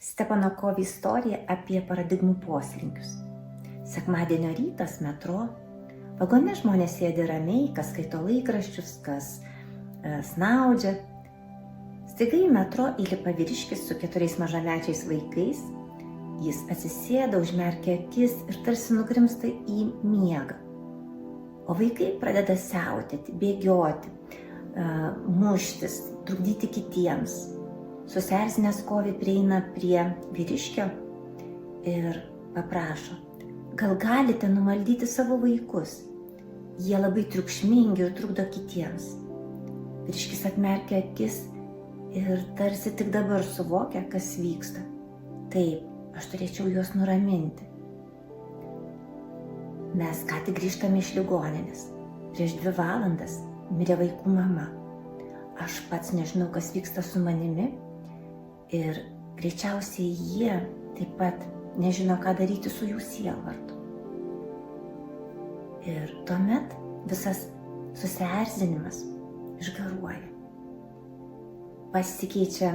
Stepano Covey istorija apie paradigmų poslinkius. Sekmadienio rytas metro. Vagone žmonės sėdi ramiai, kas skaito laikraščius, kas snaudžia. Staiga į metro įlipa vyriškis su 4 mažamečiais vaikais. Jis atsisėda, užmerkia akis ir tarsi nugrimzta į miegą. O vaikai pradeda siautėti, bėgioti, muštis, trukdyti kitiems. Susierzinęs Covey prieina prie vyriškio ir paprašo: gal galite numaldyti savo vaikus? Jie labai triukšmingi ir trukdo kitiems. Vyriškis atmerkia akis ir tarsi tik dabar suvokia, kas vyksta. Taip, aš turėčiau juos nuraminti. Mes ką tik grįžtame iš ligoninės. Prieš 2 valandas mirė vaikų mama. Aš pats nežinau, kas vyksta su manimi ir greičiausiai jie taip pat nežino, ką daryti su jų sielvartu. Ir tuomet visas susierzinimas išgaruoja. Pasikeičia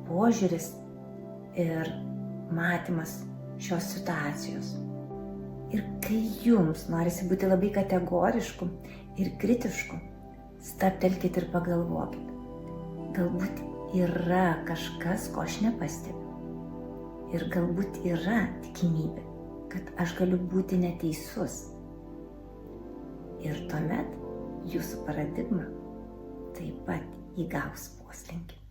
požiūris ir matymas šios situacijos. Ir kai jums norisi būti labai kategorišku ir kritišku, stabtelkit ir pagalvokit. Galbūt yra kažkas, ko aš nepastebiu. Ir galbūt yra tikimybė, kad aš galiu būti neteisus. Ir tuomet jūsų paradigma taip pat įgaus poslinkį.